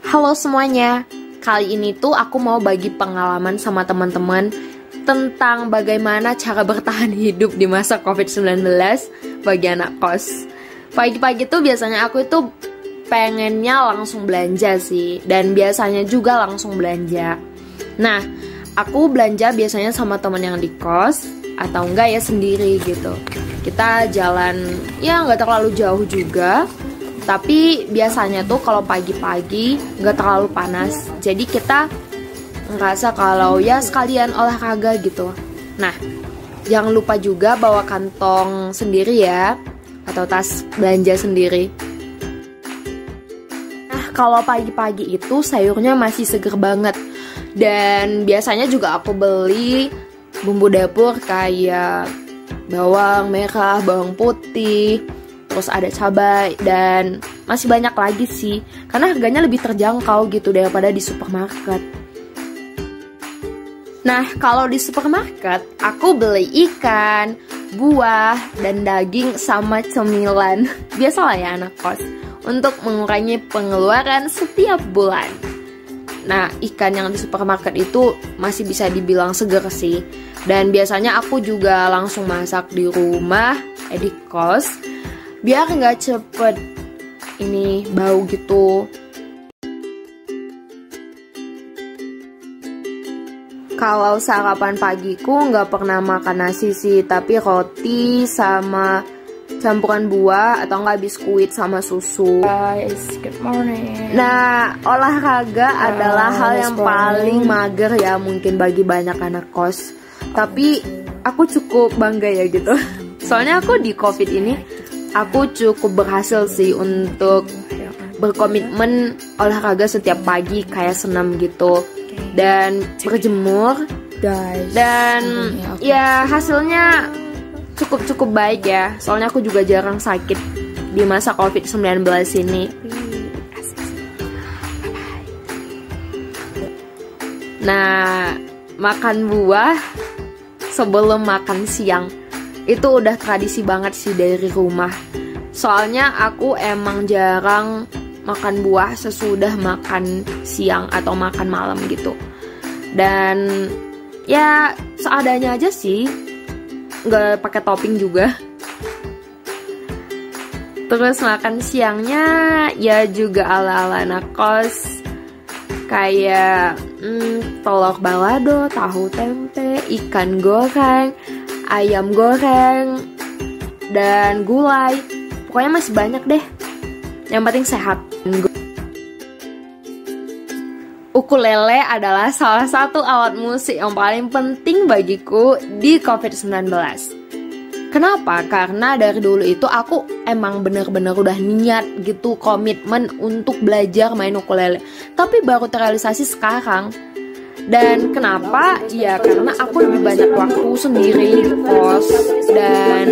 Halo semuanya, kali ini tuh aku mau bagi pengalaman sama teman-teman tentang bagaimana cara bertahan hidup di masa COVID-19 bagi anak kos. Pagi-pagi tuh biasanya aku itu pengennya langsung belanja sih, dan biasanya juga langsung belanja. Nah, aku belanja biasanya sama teman yang di kos, atau enggak ya sendiri gitu. Kita jalan ya nggak terlalu jauh juga, tapi biasanya tuh kalau pagi-pagi nggak terlalu panas, jadi kita ngerasa kalau ya sekalian olahraga gitu. Nah, jangan lupa juga bawa kantong sendiri ya, atau tas belanja sendiri. Nah, kalau pagi-pagi itu sayurnya masih seger banget, dan biasanya juga aku beli bumbu dapur kayak bawang merah, bawang putih, terus ada cabai, dan masih banyak lagi sih, karena harganya lebih terjangkau gitu daripada di supermarket. Nah, kalau di supermarket aku beli ikan, buah, dan daging sama cemilan. Biasalah ya anak kos, untuk mengurangi pengeluaran setiap bulan. Nah, ikan yang di supermarket itu masih bisa dibilang seger sih. Dan biasanya aku juga langsung masak di rumah, di kos, biar nggak cepet ini bau gitu. Kalau sarapan pagiku nggak pernah makan nasi sih, tapi roti sama campuran buah atau nggak biskuit sama susu. Guys, good morning. Nah, olahraga adalah hal yang paling mager ya mungkin bagi banyak anak kos. Tapi aku cukup bangga ya gitu. Soalnya aku di COVID ini aku cukup berhasil sih untuk berkomitmen olahraga setiap pagi kayak senam gitu, dan berjemur, dan ya hasilnya cukup baik ya. Soalnya aku juga jarang sakit di masa COVID-19 ini. Nah, makan buah sebelum makan siang itu udah tradisi banget sih dari rumah. Soalnya aku emang jarang makan buah sesudah makan siang atau makan malam gitu. Dan ya seadanya aja sih, nggak pakai topping juga. Terus makan siangnya ya juga ala-ala anak kos, kayak telur balado, tahu tempe, ikan goreng, ayam goreng, dan gulai. Pokoknya masih banyak deh. Yang penting sehat. Ukulele adalah salah satu alat musik yang paling penting bagiku di COVID-19. Kenapa? Karena dari dulu itu aku emang bener-bener udah niat gitu, komitmen untuk belajar main ukulele. Tapi baru terrealisasi sekarang. Dan kenapa? Ya karena aku lebih banyak waktu sendiri di kos, dan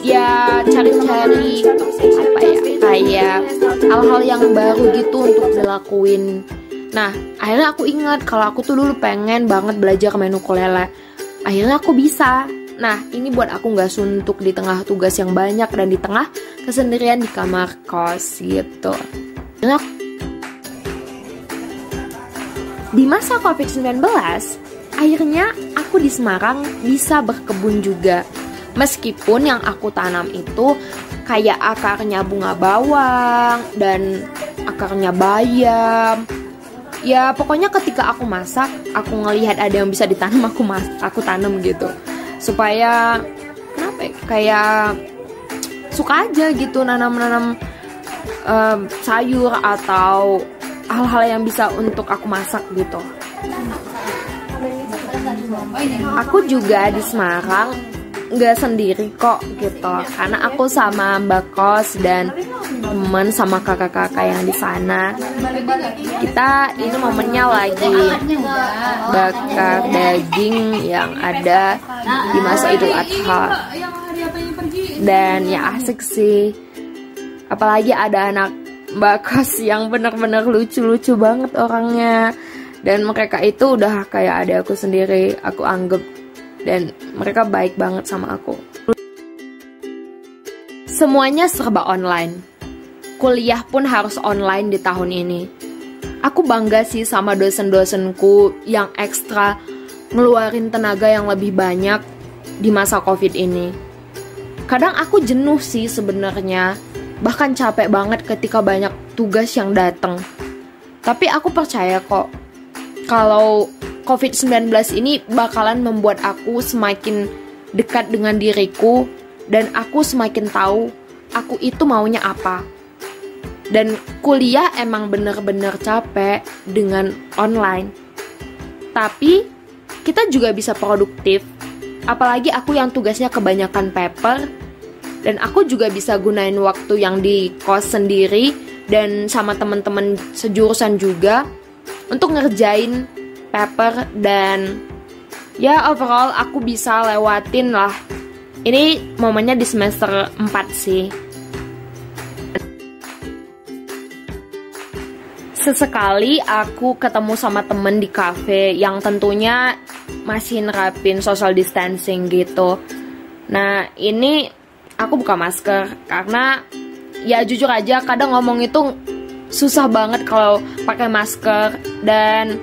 ya cari-cari apa ya, kayak hal-hal yang baru gitu untuk dilakuin. Nah, akhirnya aku ingat kalau aku tuh dulu pengen banget belajar main ukulele. Akhirnya aku bisa. Nah, ini buat aku gak suntuk di tengah tugas yang banyak dan di tengah kesendirian di kamar kos gitu. Di masa COVID-19, akhirnya aku di Semarang bisa berkebun juga. Meskipun yang aku tanam itu kayak akarnya bunga bawang dan akarnya bayam. Ya pokoknya ketika aku masak, aku ngelihat ada yang bisa ditanam, aku tanam gitu. Supaya kenapa ya, kayak suka aja gitu nanam-nanam sayur atau hal-hal yang bisa untuk aku masak gitu. Aku juga di Semarang nggak sendiri kok gitu, karena aku sama mbak kos dan temen sama kakak-kakak yang di sana. Kita ini momennya lagi bakar daging yang ada di masa Idul Adha, dan ya asik sih. Apalagi ada anak mbak kos yang bener-bener lucu-lucu banget orangnya, dan mereka itu udah kayak adik aku sendiri, aku anggap, dan mereka baik banget sama aku. Semuanya serba online. Kuliah pun harus online di tahun ini. aku bangga sih sama dosen-dosenku yang ekstra ngeluarin tenaga yang lebih banyak di masa COVID ini. Kadang aku jenuh sih sebenarnya, bahkan capek banget ketika banyak tugas yang datang. Tapi aku percaya kok kalau COVID-19 ini bakalan membuat aku semakin dekat dengan diriku, dan aku semakin tahu aku itu maunya apa. Dan kuliah emang bener-bener capek dengan online, tapi kita juga bisa produktif. Apalagi aku yang tugasnya kebanyakan paper, dan aku juga bisa gunain waktu yang di kos sendiri dan sama teman-teman sejurusan juga untuk ngerjain paper. Dan ya overall aku bisa lewatin lah. Ini momennya di semester 4 sih. Sesekali aku ketemu sama temen di cafe yang tentunya masih nerapin social distancing gitu. Nah ini aku buka masker karena ya jujur aja kadang ngomong itu susah banget kalau pakai masker. Dan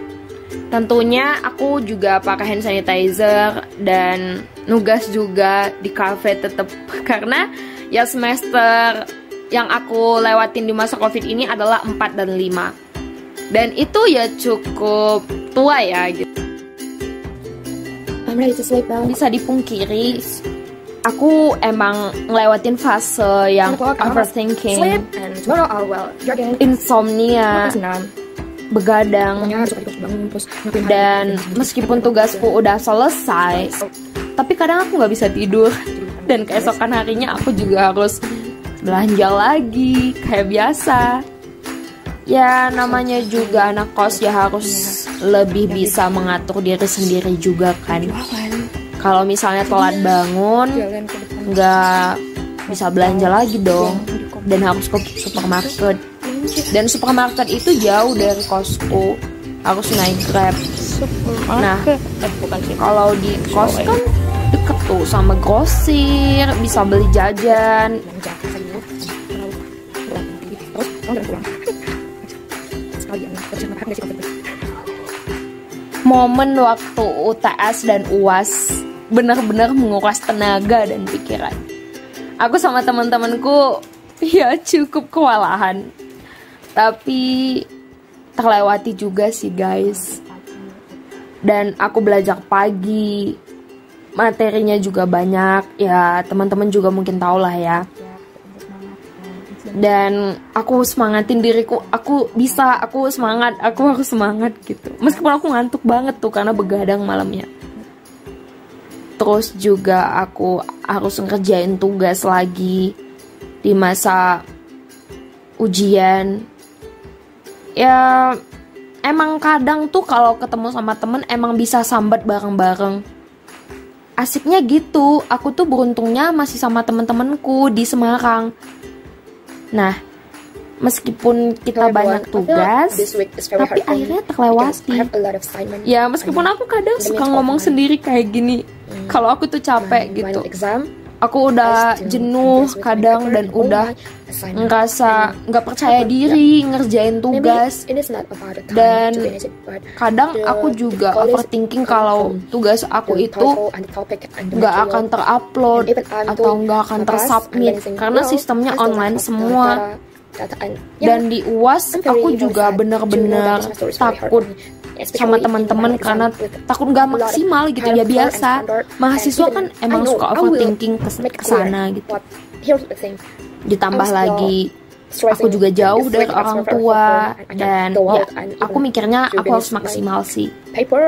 tentunya aku juga pakai hand sanitizer dan nugas juga di cafe tetap karena ya semester yang aku lewatin di masa COVID ini adalah 4 dan 5. Dan itu ya cukup tua ya gitu. I'm ready to sleep now. Bisa dipungkiri, aku emang ngelewatin fase yang overthinking, Sleep and tomorrow I will jogging. insomnia, begadang. Dan meskipun tugasku udah selesai, tapi kadang aku nggak bisa tidur. Dan keesokan harinya aku juga harus belanja lagi kayak biasa. Ya namanya juga anak kos ya harus lebih bisa mengatur diri sendiri juga kan. Kalau misalnya telat bangun, nggak bisa belanja lagi dong, dan harus ke supermarket. Dan supermarket itu jauh dari kosku, harus naik Grab. Nah, kalau di kos kan deket tuh sama grosir, bisa beli jajan. Momen waktu UTS dan UAS benar-benar menguras tenaga dan pikiran. Aku sama teman-temanku ya cukup kewalahan, tapi terlewati juga sih guys. Dan aku belajar pagi, materinya juga banyak, ya teman-teman juga mungkin tahu lah ya. Dan aku semangatin diriku, aku bisa, aku semangat, aku harus semangat gitu. Meskipun aku ngantuk banget tuh karena begadang malamnya. Terus juga aku harus ngerjain tugas lagi di masa ujian. Ya emang kadang tuh kalau ketemu sama temen emang bisa sambat bareng-bareng. Asiknya gitu, aku tuh beruntungnya masih sama temen-temenku di Semarang. Nah, meskipun kita banyak tugas, tapi akhirnya terlewati. Ya, meskipun aku kadang suka ngomong sendiri kayak gini, kalau aku tuh capek gitu. Aku udah jenuh kadang dan udah ngerasa nggak percaya diri ngerjain tugas. Dan kadang aku juga overthinking kalau tugas aku itu nggak akan terupload atau nggak akan tersubmit karena sistemnya online semua. Dan di UAS aku juga bener-bener takut sama teman-teman karena takut nggak maksimal gitu. Ya biasa, mahasiswa kan emang suka overthinking kesana gitu. Ditambah lagi aku juga jauh dari orang tua, dan ya aku mikirnya aku harus maksimal sih,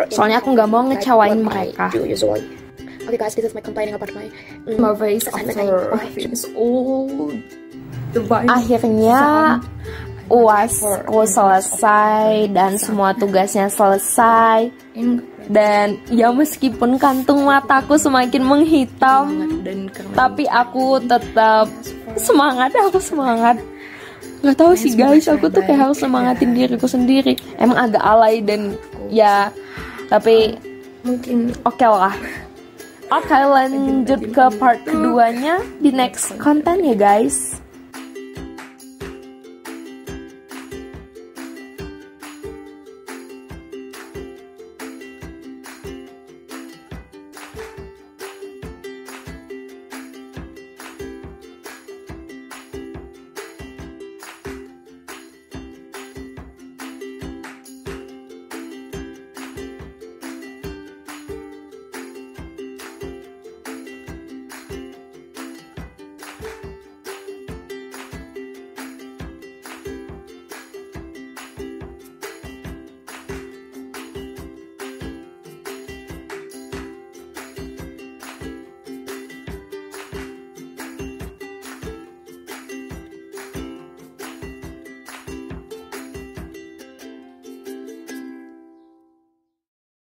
soalnya aku nggak mau ngecewain mereka. Okay guys, this is my complaining about my face after akhirnya UASku selesai dan semua tugasnya selesai. Dan ya meskipun kantung mataku semakin menghitam, tapi aku tetap semangat, aku semangat. Gak tahu sih guys, aku tuh kayak harus semangatin diriku sendiri. Emang agak alay dan ya, tapi mungkin oke lah. Oke, lanjut ke part keduanya di next konten ya guys.